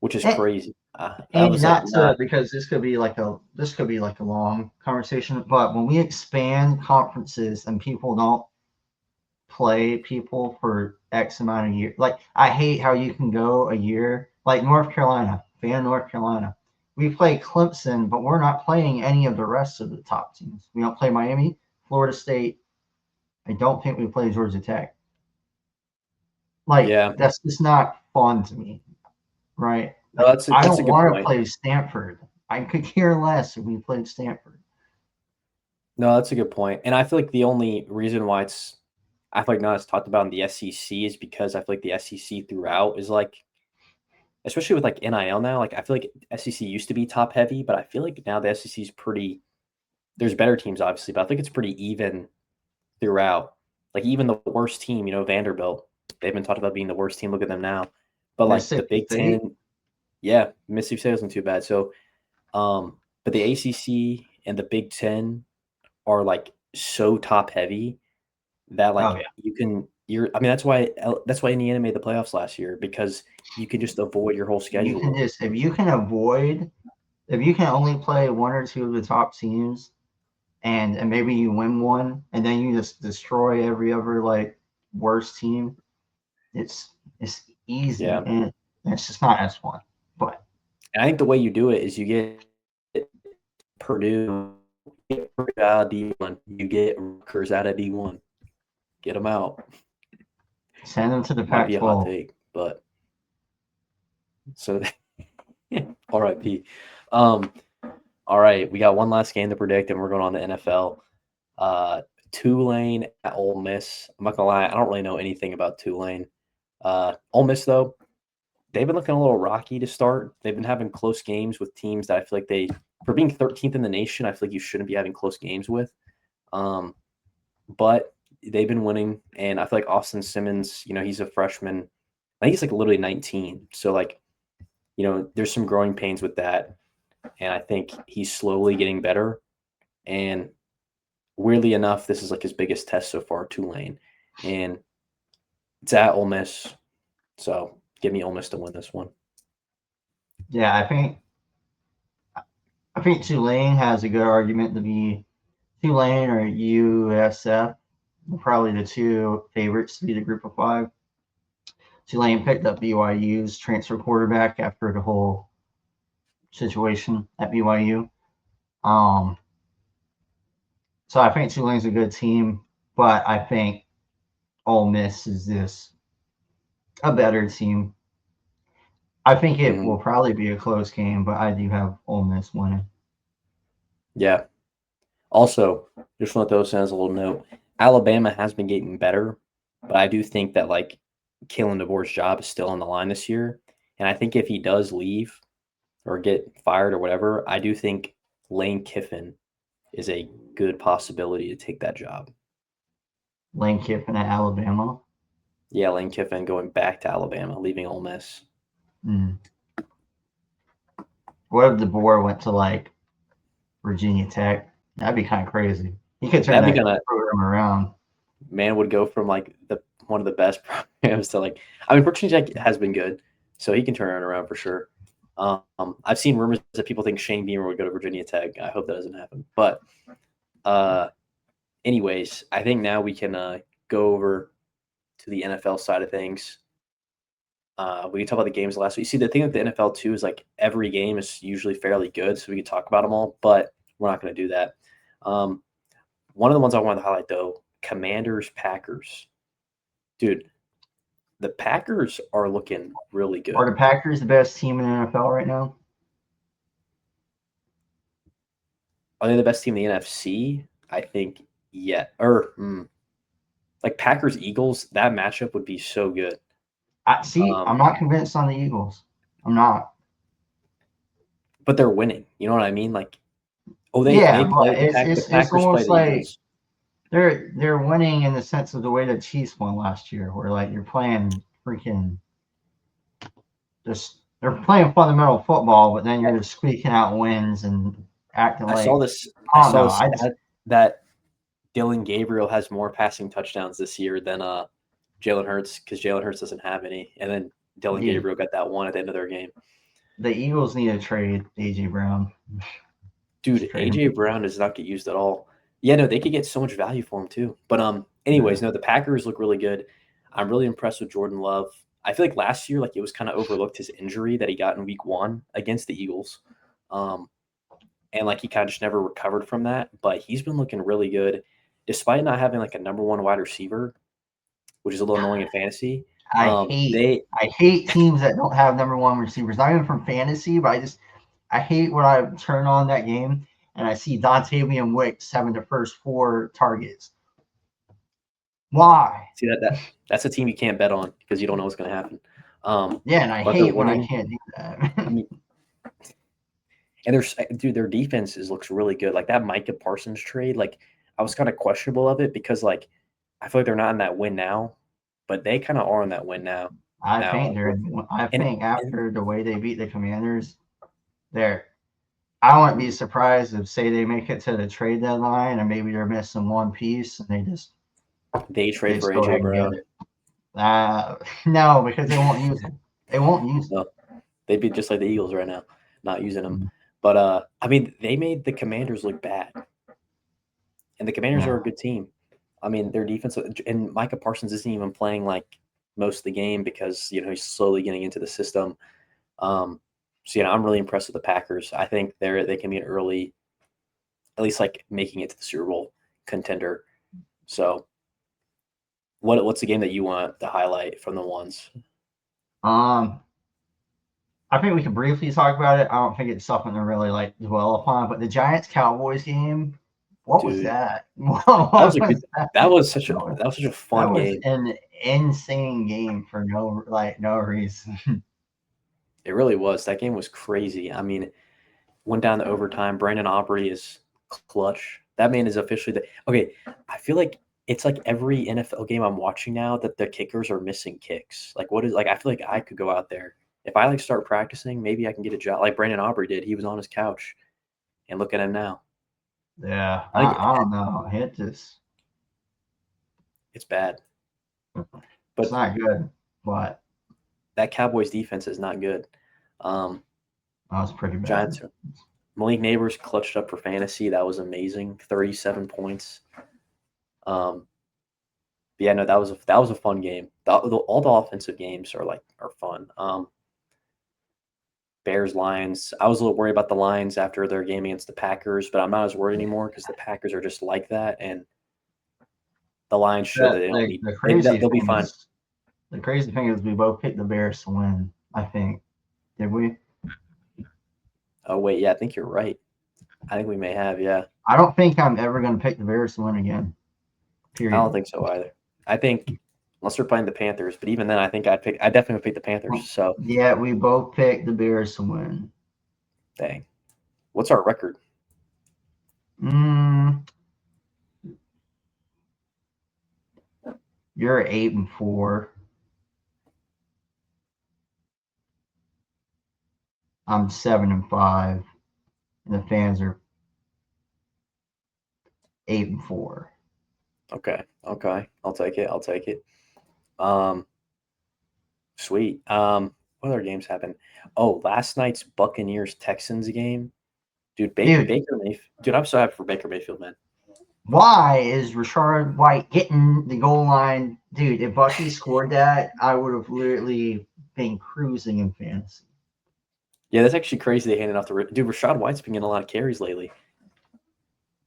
which is And, crazy. I and was like not to not because this could be like a long conversation, but when we expand conferences and people don't play people for X amount of years. Like I hate how you can go a year like North Carolina, fan of North Carolina. We play Clemson, but we're not playing any of the rest of the top teams. We don't play Miami, Florida State. I don't think we play Georgia Tech. Like Yeah, that's just not fun to me, right? no, Like I that's a don't good want to point. play Stanford. I could care less if we played Stanford. No, that's a good point. And I feel like the only reason why I feel like not as talked about in the SEC is because I feel like the SEC throughout is like, especially with like NIL now, like I feel like SEC used to be top heavy, but I feel like now the SEC is pretty, there's better teams obviously, but I think it's pretty even throughout. Like even the worst team, Vanderbilt, they've been talked about being the worst team. Look at them now. But like the Mississippi Big State. Ten, yeah, Mississippi State wasn't too bad. So, but the ACC and the Big Ten are like so top heavy that Oh like yeah. I mean that's why Indiana made the playoffs last year because you can just avoid your whole You can schedule. just if you can only play one or two of the top teams and maybe you win one and then you just destroy every other like worst team, it's easy Yeah. and it's just not as fun. But And I think the way you do it is you get Purdue, out of D1, you get Rutgers out of D1, get them out. send them to the Might be a hot Pac-12. take, but so RIP. Um, all right, we got one last game to predict, and we're going on to NFL. Tulane at Ole Miss. I'm not gonna lie, I don't really know anything about Tulane. Ole Miss though, they've been looking a little rocky to start. They've been having close games with teams that I feel like for being 13th in the nation, I feel like you shouldn't be having close games with. But they've been winning, and I feel like Austin Simmons, he's a freshman. I think he's like literally 19. So like, there's some growing pains with that, and I think he's slowly getting better. And weirdly enough, this is like his biggest test so far, Tulane, and it's at Ole Miss. So give me Ole Miss to win this one. Yeah, I think Tulane has a good argument to be Tulane or USF, probably the two favorites to be the group of five. Tulane picked up BYU's transfer quarterback after the whole situation at BYU. Um, so I think Tulane's a good team, but I think Ole Miss is this a better team. I think it Mm-hmm. will probably be a close game, but I do have Ole Miss winning. Yeah. Also, just want to throw this in as a little note. Alabama has been getting better, but I do think that like Kalen DeBoer's job is still on the line this year. And I think if he does leave or get fired or whatever, I do think Lane Kiffin is a good possibility to take that job. Lane Kiffin at Alabama. Yeah, Lane Kiffin going back to Alabama, leaving Ole Miss. Mm. What if DeBoer went to like Virginia Tech? That'd be kind of crazy. He could turn That'd be that kind of program around. man would go from like the one of the best programs to like. I mean, Virginia Tech has been good, so he can turn it around for sure. I've seen rumors that people think Shane Beamer would go to Virginia Tech. I hope that doesn't happen. But, anyways, I think now we can go over to the NFL side of things. We can talk about the games last week. See, the thing with the NFL too is like every game is usually fairly good, so we can talk about them all. But we're not going to do that. One of the ones I wanted to highlight though, Commanders Packers, dude. The Packers are looking really Are good. the Packers the best team in the NFL right now? Are they the best team in the NFC? I think yeah. Like Packers Eagles, that matchup would be so good. I see. I'm Um, not convinced on the Eagles. I'm not. but they're winning. You know what I mean? Like, oh, they Yeah, play but the it's pack. The it's it's Packers play almost the like Eagles. they're winning in the sense of the way the Chiefs won last year, where like you're playing freaking just they're playing fundamental football, but then you're just squeaking out wins and acting I saw like this. I I don't saw know. this I just stat that Dylan Gabriel has more passing touchdowns this year than Jalen Hurts because Jalen Hurts doesn't have any, and then Dylan the Gabriel got that one at the end of their game. the Eagles need to trade AJ Brown. Just Dude, trade him. AJ Brown does not get used at all. Yeah, no, they could get so much value for him too. But anyways, no, the Packers look really good. I'm really impressed with Jordan Love. I feel like last year, like it was kind of overlooked his injury that he got in Week 1 against the Eagles, and like he kind of just never recovered from that. But he's been looking really good, despite not having like a number one wide receiver, which is a little annoying in fantasy. I They hate teams that don't have number one receivers. Not even from fantasy, but I hate when I turn on that game and I see Dontavian Wicks having the first 4 targets. Why? see that's a team you can't bet on because you don't know what's going to happen. Yeah, and I But they're hate when I winning. can't do that. I mean, and their defenses looks really good. Like that Micah Parsons trade, like I was kind of questionable of it because like I feel like they're not in that win now, but they kind of are in that win now. I Now, think and after the way they beat the Commanders, they're I wouldn't be surprised if say they make it to the trade deadline and maybe they're missing one piece and they they trade for just go AJ ahead and get Brown. it. No, because they won't use them. They won't use them. No, they'd be just like the Eagles right now, not using them. Mm-hmm. But I mean, they made the Commanders look bad, and the Commanders Yeah. are a good team. I mean, their defense and Micah Parsons isn't even playing like most of the game because he's slowly getting into the system. So I'm really impressed with the Packers. I think they can be an early, at least like making it to the Super Bowl contender. So, what's the game that you want to highlight from the ones? I think we can briefly talk about it. I don't think it's something to really like dwell upon. But the Giants Cowboys game, what was Dude, that? that was a good. That was such a That fun was game. an insane game for no reason. It really was. That game was crazy. I mean, went down to overtime. Brandon Aubrey is clutch. That man is officially okay. I feel like it's like every NFL game I'm watching now that the kickers are missing kicks. Like what is like I feel like I could go out there if I like start practicing, maybe I can get a job like Brandon Aubrey did. He was on his couch, and look at him now. Yeah, I think I don't know. it's bad, It's but not good, but that Cowboys defense is not good. that was pretty bad. Giants. Malik Neighbors clutched up for fantasy. That was amazing. 37 points. Yeah, no, that was a fun game. All the offensive games are fun. Bears Lions. I was a little worried about the Lions after their game against the Packers, but I'm not as worried anymore because the Packers are just like that, and the Lions show that they don't need. They'll be fine. The crazy thing is we both picked the Bears to win. I think did we? Oh wait, yeah, I think you're right. I think we may have, yeah. I don't think I'm ever going to pick the Bears to win again. Period. I don't think so either. I think unless they're playing the Panthers, but even then, I think I definitely would pick the Panthers. So yeah, we both picked the Bears to win. Dang, what's our record? You're 8-4. I'm 7-5, and the fans are 8-4. Okay, I'll take it. Sweet. What other games happened? Oh, last night's Buccaneers Texans game, dude. Baker Mayfield. Dude, I'm so happy for Baker Mayfield, man. Why is Rashard White getting the goal line? Dude, if Bucky scored that, I would have literally been cruising in fantasy. Yeah, that's actually crazy they handed off to dude. Rashad White's been getting a lot of carries lately.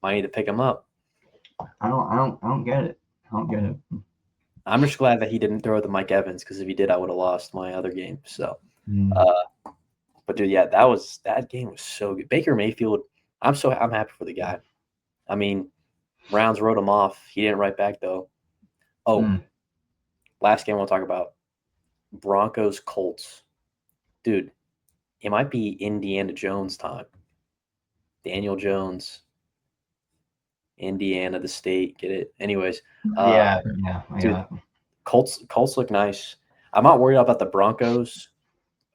Might need to pick him up. I don't get it. I don't get it. I'm just glad that he didn't throw the Mike Evans because if he did, I would have lost my other game. So, but dude, yeah, that game was so good. Baker Mayfield, I'm happy for the guy. I mean, Browns wrote him off. He didn't write back though. Oh, last game I want to talk about Broncos Colts, dude. It might be Indiana Jones time. Daniel Jones, Indiana, the state. Get it? Anyways, yeah. Dude, Colts look nice. I'm not worried about the Broncos.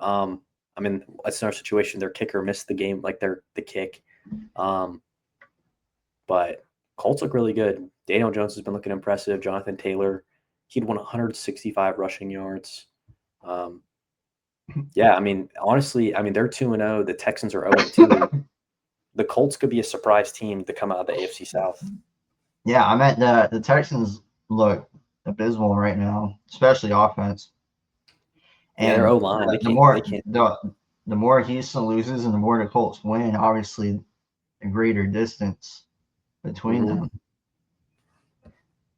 I mean, that's another situation. Their kicker missed the game, like the kick. But Colts look really good. Daniel Jones has been looking impressive. Jonathan Taylor, he'd won 165 rushing yards. Yeah, I mean, honestly, they're 2-0. The Texans are 0-2. The Colts could be a surprise team to come out of the AFC South. Yeah, I meant the Texans look abysmal right now, especially offense. Yeah, their And O line, they the can't they more can't. the more Houston loses and the more the Colts win, obviously a greater distance between Mhm. them.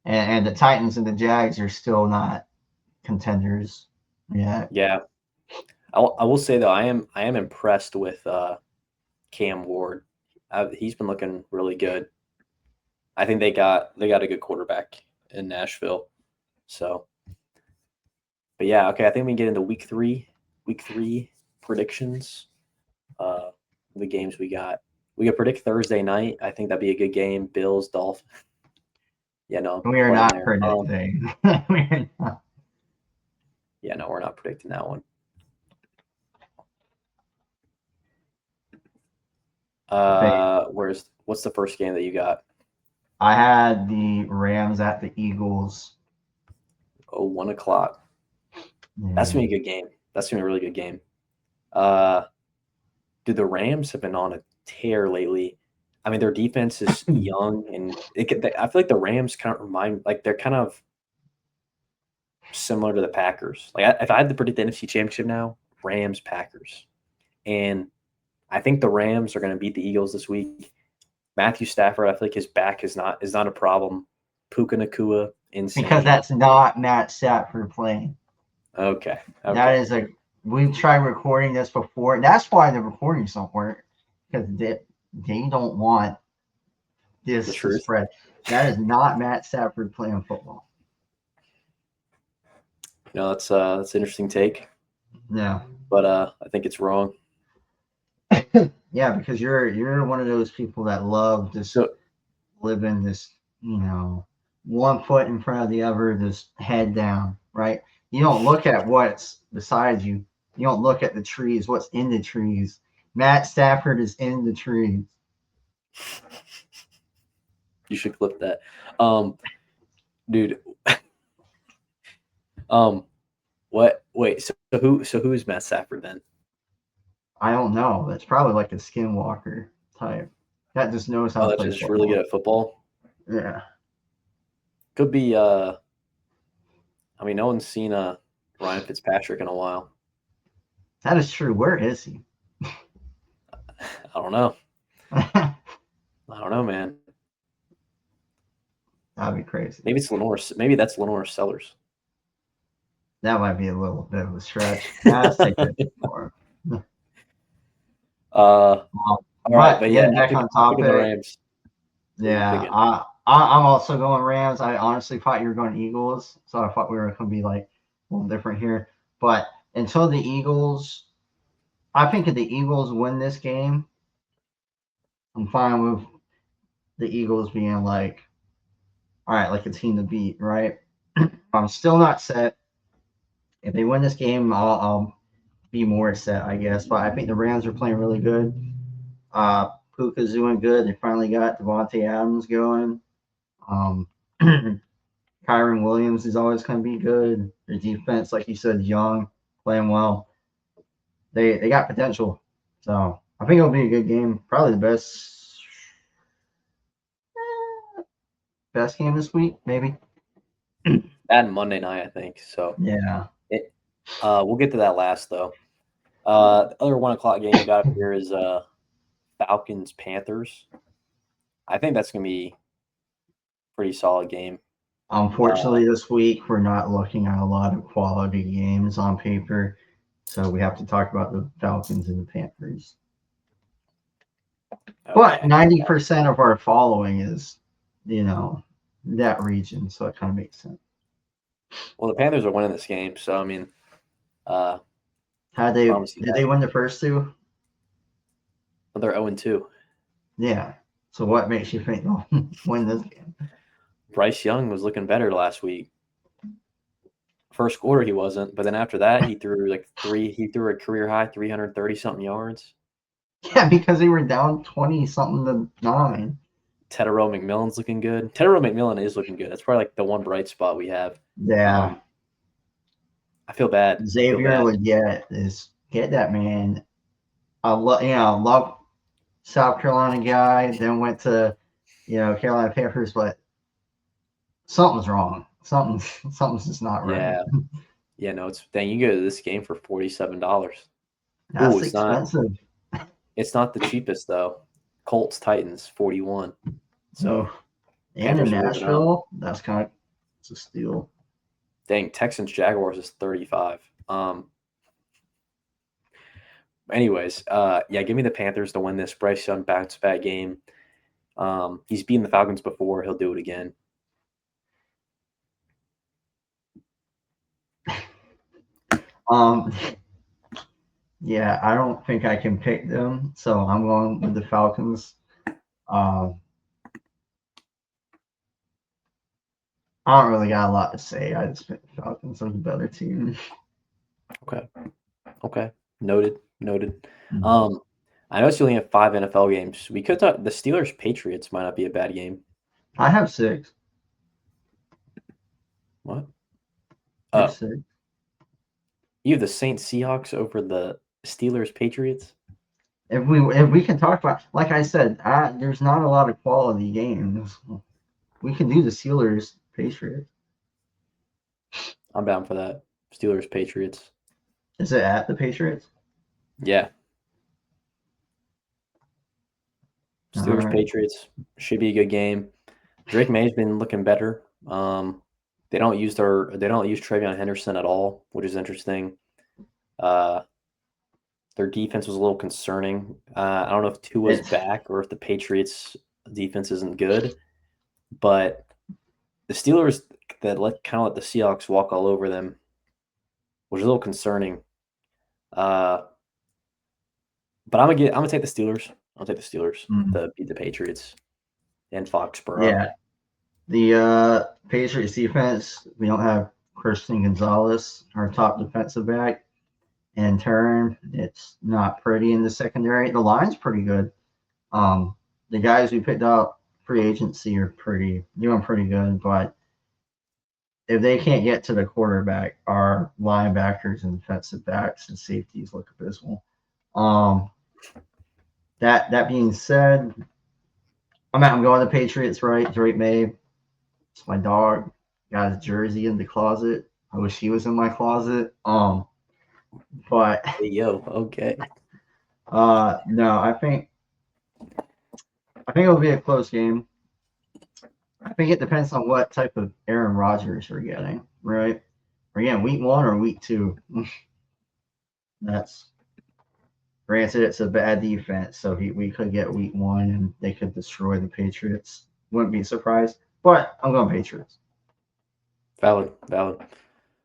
And the Titans and the Jags are still not contenders yet. Yeah, I will say though, I am impressed with Cam Ward. He's been looking really good. I think they got a good quarterback in Nashville. So, but yeah, okay. I think we can get into week three. Week three predictions. Uh, the games we got. We could predict Thursday night. I think that'd be a good game. Bills, Dolphins. Yeah, no, We are playing not there. predicting. We're not. Yeah, no, we're not predicting that one. What's the first game that you got? I had the Rams at the Eagles. Oh, 1 o'clock. That's Yeah. gonna be a good game. That's gonna be a really good game. Uh, Dude, the Rams have been on a tear lately. I mean, their defense is young, and I feel like the Rams kind of remind like they're kind of similar to the Packers. Like if I had to predict the NFC Championship now, Rams Packers, and I think the Rams are going to beat the Eagles this week. Matthew Stafford, I feel like his back is not a problem. Puka Nakua, Because insane. that's not Matt Stafford playing. Okay, That okay, is a we've tried recording this before. That's why the recordings don't work. Because they don't want the this to truth. spread. That is not Matt Stafford playing football. That's an interesting take, No. but I think it's wrong. Yeah, because you're one of those people that love just So living this, one foot in front of the other, just head down, right? You don't look at what's beside you. You don't look at the trees, what's in the trees. Matt Stafford is in the trees. you should clip that, dude. Um, what? Wait. So who is Matt Stafford then? I don't know. It's probably like a skinwalker type that just knows how Oh, to that's play just really good football. at football. Yeah, Could be. I mean, no one's seen Ryan Fitzpatrick in a while. that is true. Where is he? I don't know. That'd I don't know, man. be crazy. Maybe it's Lenore. Maybe that's Lenore Sellers. That might be a little bit of a stretch. Nah, let's take that for him. All right, But but yeah, getting back on I'm picking the topic, Rams. Who are you yeah, picking? I'm also going Rams. I honestly thought you were going Eagles, so I thought we were going to be like a little different here. But until the Eagles, I think if the Eagles win this game, I'm fine with the Eagles being like, all right, like a team to beat, right? I'm still not set. If they win this game, I'll be more set, I guess. But I think the Rams are playing really good. Puka's doing good. They finally got Devontae Adams going. Um, Kyron Williams is always going to be good. Their defense, like you said, young, playing well. They got potential. So I think it'll be a good game. Probably the best game this week, maybe. That Monday night, I think. So Yeah. we'll get to that last though. The other 1 o'clock game we got up here is Falcons Panthers. I think that's gonna be a pretty solid game. Unfortunately, this week we're not looking at a lot of quality games on paper, so we have to talk about the Falcons and the Panthers. But Okay. 90% of our following is, you know, that region, so it kind of makes sense. Well, the Panthers are winning this game, so I mean, uh, How I they don't see did that. they win the first two? But they're 0-2. Yeah. So what makes you think they'll win this game? Bryce Young was looking better last week. First quarter he wasn't, but then after that he threw he threw a career high 330 something yards. Yeah, because they were down 20 something to 9. Tedero McMillan's looking good. Tedero McMillan is looking good. That's probably like the one bright spot we have. Yeah. I feel bad. I feel Xavier bad. would get that man. Love South Carolina guy, then went to, Carolina Panthers, but something's wrong. Something's just not right. Yeah. Yeah, no, it's dang, you go to this game for $47. Oh, That's expensive. it's not the cheapest though. Colts Titans 41. So Oh, and in Panthers are moving up. Nashville, that's kind of it's a steal. Dang, Texans Jaguars is 35. Anyways, yeah, give me the Panthers to win this. Bryce Young bounce back game. He's beaten the Falcons before. He'll do it again. Um, yeah, I don't think I can pick them, so I'm going with the Falcons. Um, I don't really got a lot to say. I just think the Falcons are the better team. Okay. Noted. I noticed you only have 5 NFL games. We could talk the Steelers Patriots might not be a bad game. I have 6. What? I have Oh, 6. you have the Saints Seahawks over the Steelers Patriots? If we can talk about, like I said, there's not a lot of quality games. We can do the Steelers Patriots. I'm down for that. Steelers Patriots. Is it at the Patriots? Yeah. All Steelers right. Patriots should be a good game. Drake May's been looking better. They don't use Travion Henderson at all, which is interesting. Their defense was a little concerning. I don't know if Tua's It's back or if the Patriots defense isn't good, but the Steelers that let the Seahawks walk all over them was a little concerning. But I'm gonna take the Steelers. I'll take the Steelers to beat the Patriots in Foxborough. yeah. The Patriots defense, we don't have Christian Gonzalez, our top defensive back. In turn, it's not pretty in the secondary. The line's pretty good. The guys we picked out free agency are doing pretty good, but if they can't get to the quarterback, our linebackers and defensive backs and safeties look abysmal. That being said, I'm going to Patriots, right? Drake May, it's my dog. Got his jersey in the closet. I wish he was in my closet. But Hey, yo, okay. no, I think it'll be a close game. I think it depends on what type of Aaron Rodgers we're getting, right? We're getting week 1 or week 2. That's granted, it's a bad defense, so we could get week 1 and they could destroy the Patriots. Wouldn't be surprised, but I'm going Patriots. Valid.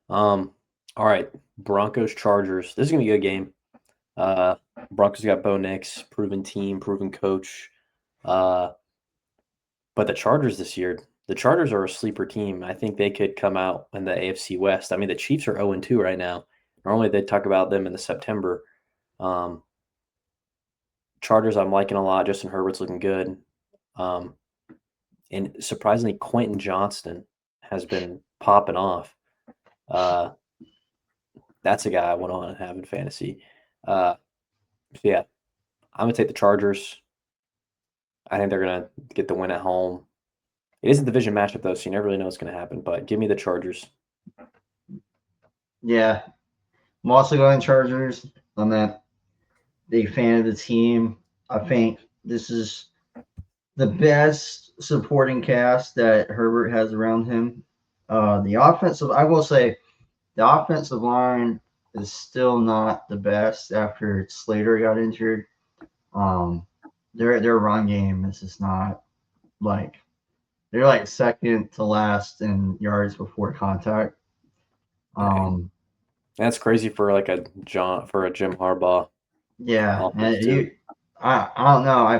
All right. Broncos Chargers. This is gonna be a good game. Broncos got Bo Nix, proven team, proven coach. But the Chargers this year, the Chargers are a sleeper team. I think they could come out in the AFC West. I mean, the Chiefs are 0-2 right now. Normally they talk about them in the September. Chargers I'm liking a lot. Justin Herbert's looking good. And surprisingly, Quentin Johnston has been popping off. That's a guy I want to have in fantasy. So yeah, I'm gonna take the Chargers. I think they're gonna get the win at home. It is a division matchup though, so you never really know what's gonna happen. But give me the Chargers. Yeah, I'm also going Chargers. I'm a big fan of the team. I think this is the best supporting cast that Herbert has around him. The offensive, I will say, the offensive line is still not the best after Slater got injured. Their run game is just not like they're like second to last in yards before contact. That's crazy for like a Jim Harbaugh Yeah, offense and too. I don't know. I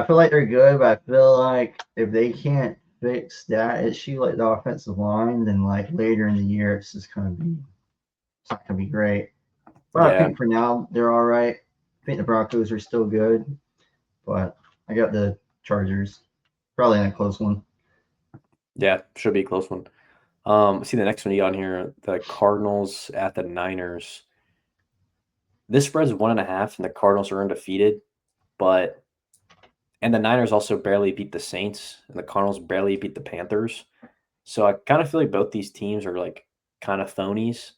feel like they're good, but I feel like if they can't fix that issue, like the offensive line, then like later in the year, it's not gonna be great. But I Yeah, think for now they're all right. I think the Broncos are still good, but I got the Chargers, probably in a close one. yeah, should be a close one. See the next one you got on here, the Cardinals at the Niners. This spread's 1.5, and the Cardinals are undefeated, but And the Niners also barely beat the Saints, and the Cardinals barely beat the Panthers. So I kind of feel like both these teams are like kind of phonies,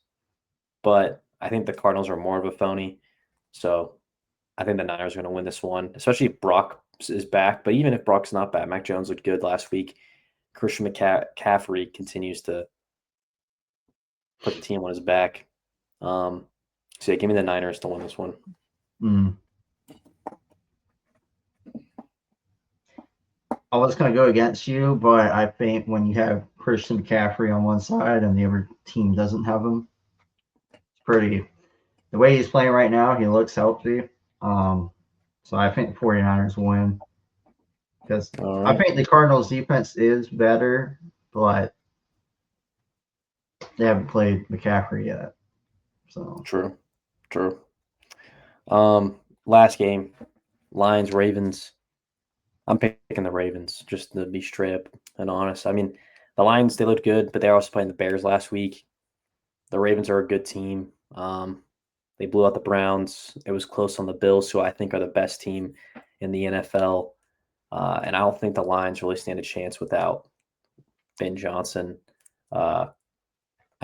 but I think the Cardinals are more of a phony. So I think the Niners are going to win this one, especially if Brock is back. But even if Brock's not back, Mac Jones looked good last week. Christian McCaffrey continues to put the team on his back. So yeah, give me the Niners to win this one. I was going to go against you, but I think when you have Christian McCaffrey on one side and the other team doesn't have him, it's pretty. The way he's playing right now, he looks healthy. So I think the 49ers win because I think the Cardinals' defense is better, but they haven't played McCaffrey yet. So True. Last game, Lions Ravens. I'm picking the Ravens, just to be straight up and honest. I mean, the Lions, they looked good, but they're also playing the Bears last week. The Ravens are a good team. They blew out the Browns. It was close on the Bills, who I think are the best team in the NFL. And I don't think the Lions really stand a chance without Ben Johnson. I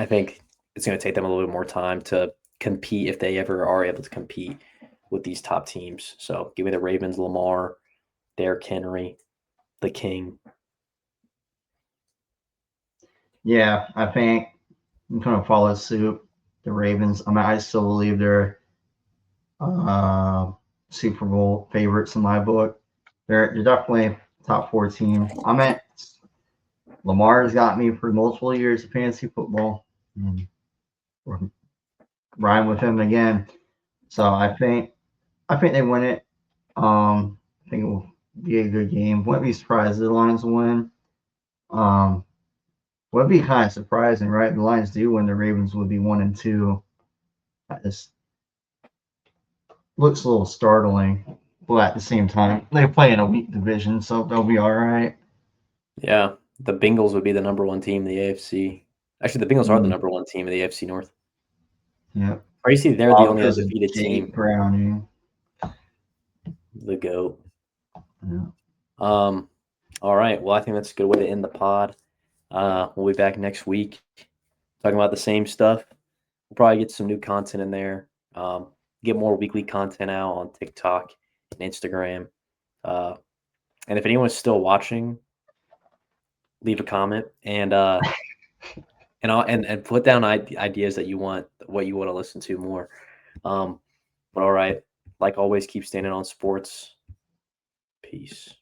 think it's going to take them a little bit more time to compete if they ever are able to compete with these top teams. So give me the Ravens, Lamar, Derrick Henry, the King. Yeah, I think I'm going to follow suit. The Ravens. I mean, I still believe they're Super Bowl favorites in my book. They're definitely top 4 team. I mean, Lamar's got me for multiple years of fantasy football. And we're riding with him again. So I think they win it. I think it will be a good game. Wouldn't be surprised if the Lions win. Would be kind of surprising, right? The Lions do win. The Ravens would be 1-2. That just looks a little startling, but at the same time, they play in a weak division, so they'll be all right. Yeah, the Bengals would be the number 1 team in the AFC. Actually, the Bengals are the number 1 team in the AFC North. Yeah. Crazy, they're the only undefeated team. Browning. The GOAT. Yeah. All right. Well, I think that's a good way to end the pod. We'll be back next week talking about the same stuff. We'll probably get some new content in there. Get more weekly content out on TikTok and Instagram. And if anyone's still watching, leave a comment and put down ideas that you want, what you want to listen to more. But all right, like always, keep standing on sports. Peace.